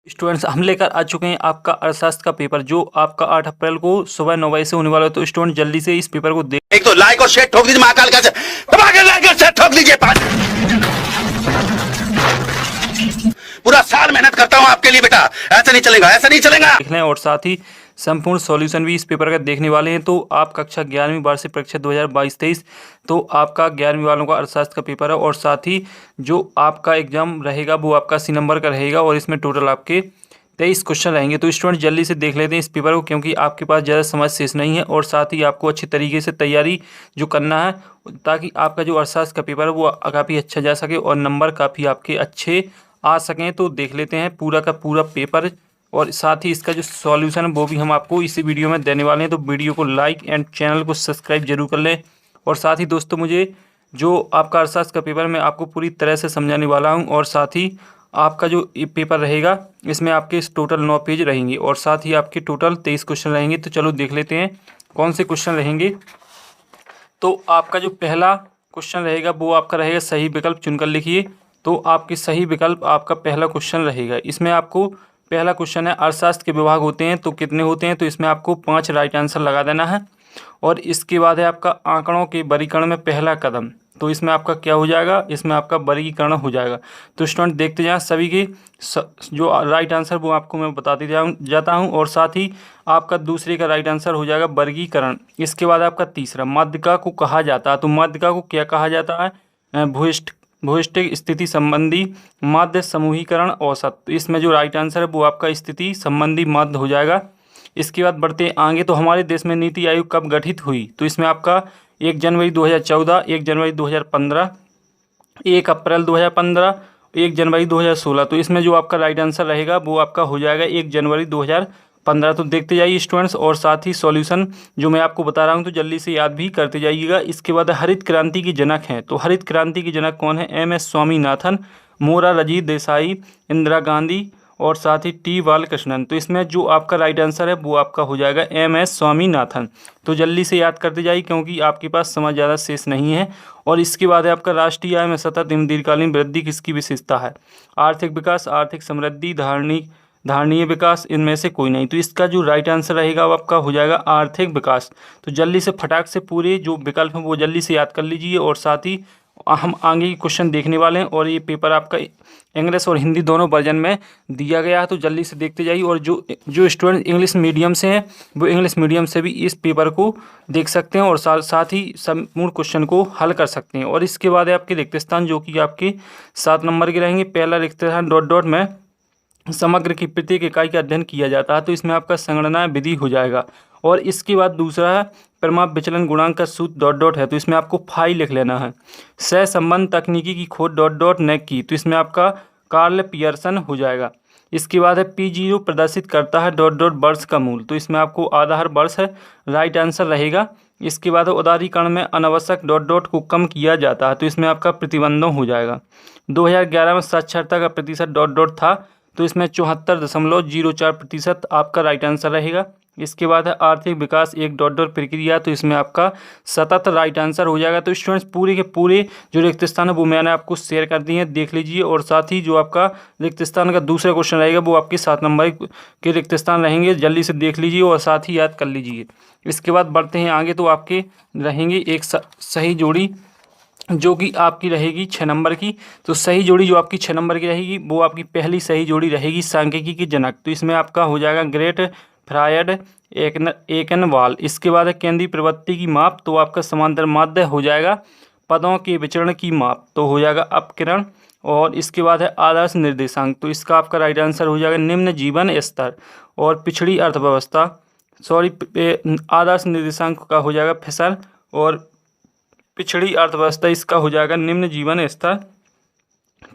Students हम लेकर आ चुके हैं आपका अर्थशास्त्र का पेपर जो आपका 8 अप्रैल को सुबह 9 बजे से होने वाला है। तो स्टूडेंट जल्दी से इस पेपर को देख एक तो लाइक और शेयर ठोक दीजिए महाकाल का दबा के लाइक और शेयर ठोक दीजिए। पूरा साल मेहनत करता हूं आपके लिए बेटा, ऐसा नहीं चलेगा, ऐसा नहीं चलेगा। देख लें और साथ ही संपूर्ण सॉल्यूशन भी इस पेपर का देखने वाले हैं। तो आप कक्षा 11वीं वार्षिक परीक्षा 2022-23 तो आपका 11वीं वालों का अर्थशास्त्र का पेपर है और साथ ही जो आपका एग्जाम रहेगा वो आपका 80 नंबर का रहेगा और इसमें टोटल आपके 23 क्वेश्चन रहेंगे। तो स्टूडेंट जल्दी से देख लेते हैं इस पेपर को, क्योंकि आपके पास ज़्यादा समय शेष नहीं है और साथ ही आपको अच्छी तरीके से तैयारी जो करना है ताकि आपका जो अर्थशास्त्र का पेपर है वो काफ़ी अच्छा जा सके और नंबर काफ़ी आपके अच्छे आ सकें। तो देख लेते हैं पूरा का पूरा पेपर और साथ ही इसका जो सॉल्यूशन है वो भी हम आपको इसी वीडियो में देने वाले हैं। तो वीडियो को लाइक एंड चैनल को सब्सक्राइब जरूर कर लें। और साथ ही दोस्तों मुझे जो आपका अर्थशास्त्र का पेपर मैं आपको पूरी तरह से समझाने वाला हूं और साथ ही आपका जो ये पेपर रहेगा इसमें आपके टोटल 9 पेज रहेंगे और साथ ही आपके टोटल 23 क्वेश्चन रहेंगे। तो चलो देख लेते हैं कौन से क्वेश्चन रहेंगे। तो आपका जो पहला क्वेश्चन रहेगा वो आपका रहेगा सही विकल्प चुनकर लिखिए। तो आपके सही विकल्प आपका पहला क्वेश्चन रहेगा। इसमें आपको पहला क्वेश्चन है अर्थशास्त्र के विभाग होते हैं तो कितने होते हैं, तो इसमें आपको 5 राइट आंसर लगा देना है। और इसके बाद है आपका आंकड़ों के वर्गीकरण में पहला कदम, तो इसमें आपका क्या हो जाएगा, इसमें आपका वर्गीकरण हो जाएगा। तो स्टूडेंट देखते जाएं सभी के जो राइट आंसर वो आपको मैं बताते जाता हूं और साथ ही आपका दूसरे का राइट आंसर हो जाएगा वर्गीकरण। इसके बाद आपका तीसरा माध्यिका को कहा जाता है, तो माध्यिका को क्या कहा जाता है, भूयिष्ठिक स्थिति संबंधी माध्य समूहीकरण औसत। तो इसमें जो राइट आंसर है वो आपका स्थिति संबंधी माध्य हो जाएगा। इसके बाद बढ़ते आगे, तो हमारे देश में नीति आयोग कब गठित हुई, तो इसमें आपका 1 जनवरी 2014, 1 जनवरी 2015, 1 अप्रैल 2015, 1 जनवरी 2016। तो इसमें जो आपका राइट आंसर रहेगा वो आपका हो जाएगा 1 जनवरी 2015। तो देखते जाइए स्टूडेंट्स और साथ ही सॉल्यूशन जो मैं आपको बता रहा हूँ तो जल्दी से याद भी करते जाइएगा। इसके बाद हरित क्रांति की जनक हैं, तो हरित क्रांति की जनक कौन है, MS स्वामीनाथन, मोरारजी देसाई, इंदिरा गांधी और साथ ही टी बालकृष्णन। तो इसमें जो आपका राइट आंसर है वो आपका हो जाएगा MS स्वामीनाथन। तो जल्दी से याद करते जाइए क्योंकि आपके पास समय ज़्यादा शेष नहीं है। और इसके बाद है आपका राष्ट्रीय आय में सतत एवं दीर्घकालीन वृद्धि किसकी विशेषता है, आर्थिक विकास, आर्थिक समृद्धि, धारणीय विकास, इनमें से कोई नहीं। तो इसका जो राइट आंसर रहेगा वो आपका हो जाएगा आर्थिक विकास। तो जल्दी से फटाक से पूरे जो विकल्प हैं वो जल्दी से याद कर लीजिए और साथ ही हम आगे के क्वेश्चन देखने वाले हैं और ये पेपर आपका इंग्लिश और हिंदी दोनों वर्जन में दिया गया है। तो जल्दी से देखते जाइए और जो स्टूडेंट इंग्लिश मीडियम से हैं वो इंग्लिश मीडियम से भी इस पेपर को देख सकते हैं और साथ ही संपूर्ण क्वेश्चन को हल कर सकते हैं। और इसके बाद है आपके रिक्त स्थान जो कि आपके 7 नंबर के रहेंगे। पहला रिक्त स्थान डॉट डॉट में समग्र की प्रत्येक इकाई का अध्ययन किया जाता है, तो इसमें आपका संगणना विधि हो जाएगा। और इसके बाद दूसरा है परिमाप विचलन गुणांक का सूत्र डॉट डॉट है, तो इसमें आपको फाई लिख लेना है। सह संबंध तकनीकी की खोज डॉट डॉट नेक की, तो इसमें आपका कार्ल पियर्सन हो जाएगा। इसके बाद है P0 प्रदर्शित करता है डॉट डॉट वर्ष का मूल, तो इसमें आपको आधार वर्ष है राइट आंसर रहेगा। इसके बाद उदारीकरण में अनावश्यक डॉट डॉट को कम किया जाता है, तो इसमें आपका प्रतिबंधों हो जाएगा। 2011 में साक्षरता का प्रतिशत डॉट डॉट था, तो इसमें 74.04% आपका राइट आंसर रहेगा। इसके बाद है आर्थिक विकास एक डॉट डॉट प्रक्रिया, तो इसमें आपका सतत राइट आंसर हो जाएगा। तो स्टूडेंट्स पूरे के पूरे जो रिक्त स्थान है वो मैंने आपको शेयर कर दिए हैं, देख लीजिए। और साथ ही जो आपका रिक्त स्थान का दूसरा क्वेश्चन रहेगा वो आपके 7 नंबर के रिक्त स्थान रहेंगे, जल्दी से देख लीजिए और साथ ही याद कर लीजिए। इसके बाद बढ़ते हैं आगे, तो आपके रहेंगे एक सही जोड़ी जो कि आपकी रहेगी 6 नंबर की। तो सही जोड़ी जो आपकी 6 नंबर की रहेगी वो आपकी पहली सही जोड़ी रहेगी सांख्यिकी की जनक, तो इसमें आपका हो जाएगा ग्रेट फ्रायड एकनवाल। इसके बाद है केंद्रीय प्रवृत्ति की माप, तो आपका समांतर माध्य हो जाएगा पदों के विचरण की माप, तो हो जाएगा अपकिरण। और इसके बाद है आदर्श निर्देशांक, तो इसका आपका राइट आंसर हो जाएगा निम्न जीवन स्तर। और पिछड़ी अर्थव्यवस्था आदर्श निर्देशांक का हो जाएगा फिसल और पिछड़ी अर्थव्यवस्था इसका हो जाएगा निम्न जीवन स्तर।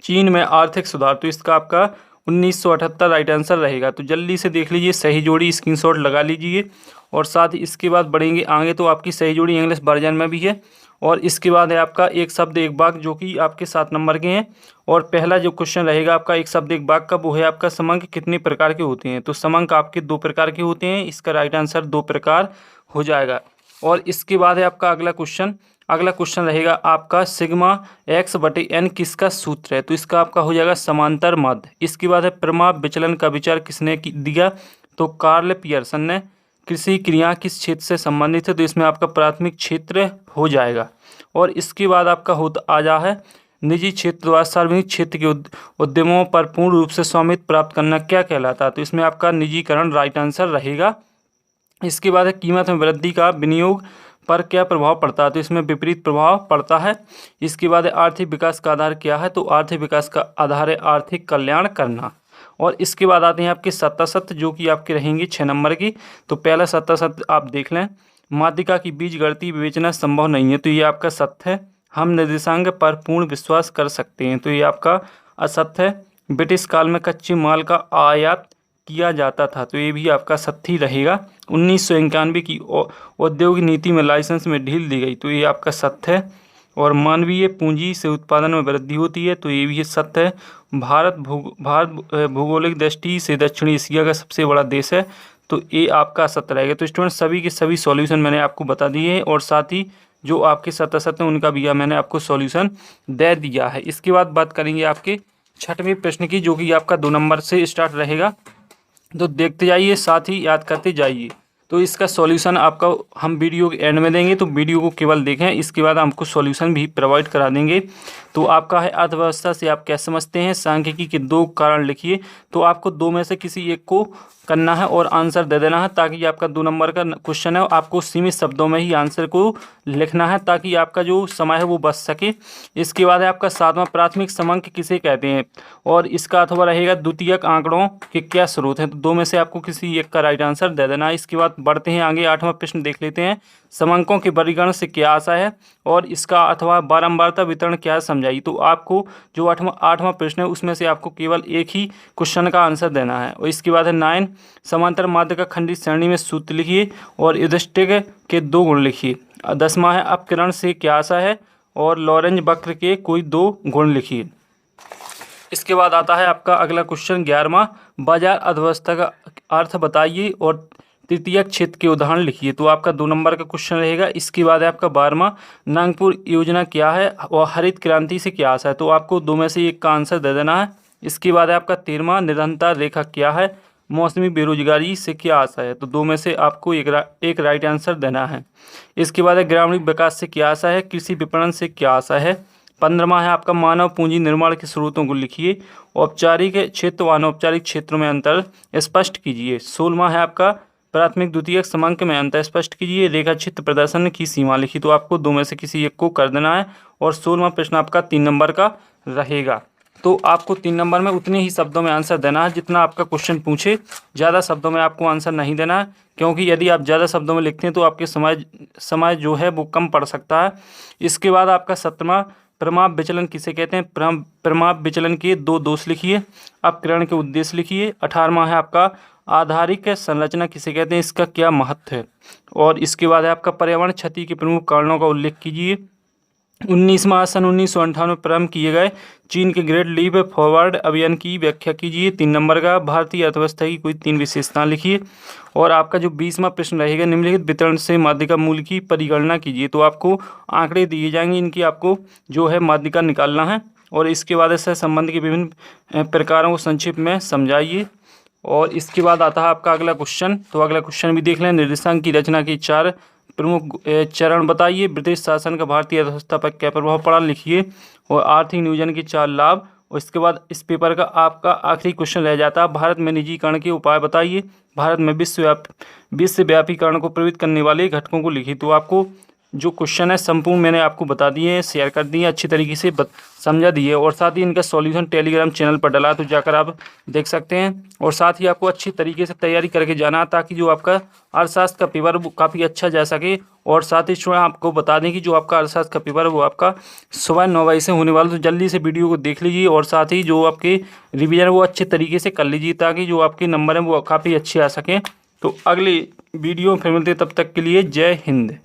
चीन में आर्थिक सुधार, तो इसका आपका 1978 राइट आंसर रहेगा। तो जल्दी से देख लीजिए सही जोड़ी स्क्रीनशॉट लगा लीजिए। और साथ ही इसके बाद बढ़ेंगे आगे, तो आपकी सही जोड़ी इंग्लिश वर्जन में भी है। और इसके बाद है आपका एक शब्द एक वाक्य जो कि आपके 7 नंबर के हैं। और पहला जो क्वेश्चन रहेगा आपका एक शब्द एक वाक्य का वो है आपका समंक कितने प्रकार के होते हैं, तो समंक आपके 2 प्रकार के होते हैं, इसका राइट आंसर 2 प्रकार हो जाएगा। और इसके बाद है आपका अगला क्वेश्चन अगला क्वेश्चन रहेगा आपका सिग्मा एक्स बटे एन किसका सूत्र है? तो इसका आपका हो जाएगा समांतर माध्य। इसके बाद है परिमाप विचलन का विचार किसने दिया? तो कार्ल पियर्सन ने। कृषि क्रिया किस क्षेत्र से संबंधित है? तो इसमें आपका प्राथमिक क्षेत्र हो जाएगा। और इसके बाद आपका होता आ जा है निजी क्षेत्र द्वारा सार्वजनिक क्षेत्र के उद्यमों पर पूर्ण रूप से स्वामित्व प्राप्त करना क्या कहलाता है? तो इसमें आपका निजीकरण राइट आंसर रहेगा। इसके बाद है कीमत में वृद्धि का विनियोग पर क्या प्रभाव पड़ता है? तो इसमें विपरीत प्रभाव पड़ता है। इसके बाद आर्थिक विकास का आधार क्या है? तो आर्थिक विकास का आधार है आर्थिक कल्याण करना। और इसके बाद आते हैं आपके सत्ता सत्य जो कि आपके रहेंगे 6 नंबर की। तो पहला सत्ता सत्य आप देख लें, माध्यिका की बीज गणितीय विवेचना संभव नहीं है। तो ये आपका सत्य है। हम निर्देशांक पर पूर्ण विश्वास कर सकते हैं। तो ये आपका असत्य है। ब्रिटिश काल में कच्चे माल का आयात किया जाता था। तो ये भी आपका सत्य ही रहेगा। 1991 की औद्योगिक नीति में लाइसेंस में ढील दी गई। तो ये आपका सत्य है। और मानवीय पूंजी से उत्पादन में वृद्धि होती है। तो ये भी सत्य है। भारत भौगोलिक दृष्टि से दक्षिण एशिया का सबसे बड़ा देश है। तो ये आपका सत्य रहेगा। तो स्टूडेंट सभी के सभी सॉल्यूशन मैंने आपको बता दिए हैं और साथ ही जो आपके सत्य सत्य उनका भी मैंने आपको सॉल्यूशन दे दिया है। इसके बाद बात करेंगे आपके 6वें प्रश्न की जो कि आपका 2 नंबर से स्टार्ट रहेगा। तो देखते जाइए साथ ही याद करते जाइए। तो इसका सॉल्यूशन आपका हम वीडियो के एंड में देंगे। तो वीडियो को केवल देखें, इसके बाद हमको सॉल्यूशन भी प्रोवाइड करा देंगे। तो आपका है अर्थव्यवस्था से आप क्या समझते हैं? सांख्यिकी के 2 कारण लिखिए। तो आपको 2 में से किसी एक को करना है और आंसर दे देना है ताकि आपका 2 नंबर का क्वेश्चन है आपको सीमित शब्दों में ही आंसर को लिखना है ताकि आपका जो समय है वो बच सके। इसके बाद है आपका 7वां प्राथमिक समांक किसे कहते हैं? और इसका अथवा रहेगा द्वितीयक आंकड़ों के क्या स्रोत हैं? तो 2 में से आपको किसी एक का राइट आंसर दे देना है। इसके बाद बढ़ते हैं आगे, 8वां प्रश्न देख लेते हैं। समांकों के वर्गीकरण से क्या आशा है और इसका अथवा बारंबारता वितरण क्या है समझाइए। तो आपको जो 8वां प्रश्न है उसमें से आपको केवल एक ही क्वेश्चन का आंसर देना है। और इसके बाद है 9 समांतर माध्य का खंडित श्रेणी में सूत्र लिखिए और युधिष्ठिक के 2 गुण लिखिए। 10वां है अपकिरण से क्या आशा है और लॉरेंज वक्र के कोई 2 गुण लिखिए। इसके बाद आता है आपका अगला क्वेश्चन 11वां, बाजार अर्थव्यवस्था का अर्थ बताइए और तृतीयक क्षेत्र के उदाहरण लिखिए। तो आपका 2 नंबर का क्वेश्चन रहेगा। इसके बाद है आपका 12वां, नागपुर योजना क्या है और हरित क्रांति से क्या आशा है? तो आपको 2 में से एक का आंसर दे देना है। इसके बाद है आपका 13वां, निरंतर रेखा क्या है, मौसमी बेरोजगारी से क्या आशा है? तो 2 में से आपको एक राइट आंसर देना है। इसके बाद है ग्रामीण विकास से क्या आशा है, कृषि विपणन से क्या आशा है। 15वां है आपका मानव पूंजी निर्माण के स्रोतों को लिखिए, औपचारिक क्षेत्र व अनौपचारिक क्षेत्रों में अंतर स्पष्ट कीजिए। 16वां है आपका प्राथमिक द्वितीयक समांक में अंतर स्पष्ट कीजिए, रेखा चित्र प्रदर्शन की सीमा लिखी। तो आपको 2 में से किसी एक को कर देना है। और 16वां प्रश्न आपका 3 नंबर का रहेगा। तो आपको 3 नंबर में उतने ही शब्दों में आंसर देना है जितना आपका क्वेश्चन पूछे। ज़्यादा शब्दों में आपको आंसर नहीं देना है क्योंकि यदि आप ज़्यादा शब्दों में लिखते हैं तो आपके समय जो है वो कम पड़ सकता है। इसके बाद आपका 17वां, परिमाप विचलन किसे कहते हैं? परिमाप विचलन के 2 दोष लिखिए, अपकरण के उद्देश्य लिखिए। 18वां है आपका आधारिक संरचना किसे कहते हैं, इसका क्या महत्व है। और इसके बाद है आपका पर्यावरण क्षति के प्रमुख कारणों का उल्लेख कीजिए। 19वां, सन 1958 में प्रारंभ किए गए चीन के ग्रेट लीप फॉरवर्ड अभियान की व्याख्या कीजिए। 3 नंबर का भारतीय अर्थव्यवस्था की कोई 3 विशेषताएं लिखिए। और आपका जो 20वां प्रश्न रहेगा, निम्नलिखित वितरण से माध्यिका मूल्य की परिगणना कीजिए। तो आपको आंकड़े दिए जाएंगे, इनकी आपको जो है माध्यिका निकालना है। और इसके बाद इससे संबंध के विभिन्न प्रकारों को संक्षिप्त में समझाइए। और इसके बाद आता है आपका अगला क्वेश्चन। तो अगला क्वेश्चन भी देख लें। निर्देशांक की रचना की 4 प्रमुख चरण बताइए। ब्रिटिश शासन का भारतीय अर्थव्यवस्था पर क्या प्रभाव पड़ा लिखिए। और आर्थिक नियोजन के 4 लाभ। और इसके बाद इस पेपर का आपका आखिरी क्वेश्चन रह जाता है, भारत में निजीकरण के उपाय बताइए। भारत में विश्वव्यापीकरण को प्रभावित करने वाले घटकों को लिखिए। तो आपको जो क्वेश्चन है संपूर्ण मैंने आपको बता दिए हैं, शेयर कर दिए, अच्छी तरीके से समझा दिए। और साथ ही इनका सॉल्यूशन टेलीग्राम चैनल पर डला, तो जाकर आप देख सकते हैं। और साथ ही आपको अच्छी तरीके से तैयारी करके जाना ताकि जो आपका अर्थशास्त्र का पेपर वो काफ़ी अच्छा जा सके। और साथ ही स्टूडेंट आपको बता दें कि जो आपका अर्थशास्त्र का पेपर है वो आपका सुबह 9 बजे से होने वाला, तो जल्दी से वीडियो को देख लीजिए। और साथ ही जो आपके रिवीजन वो अच्छे तरीके से कर लीजिए ताकि जो आपके नंबर हैं वो काफ़ी अच्छे आ सकें। तो अगले वीडियो में फिर मिलते, तब तक के लिए जय हिंद।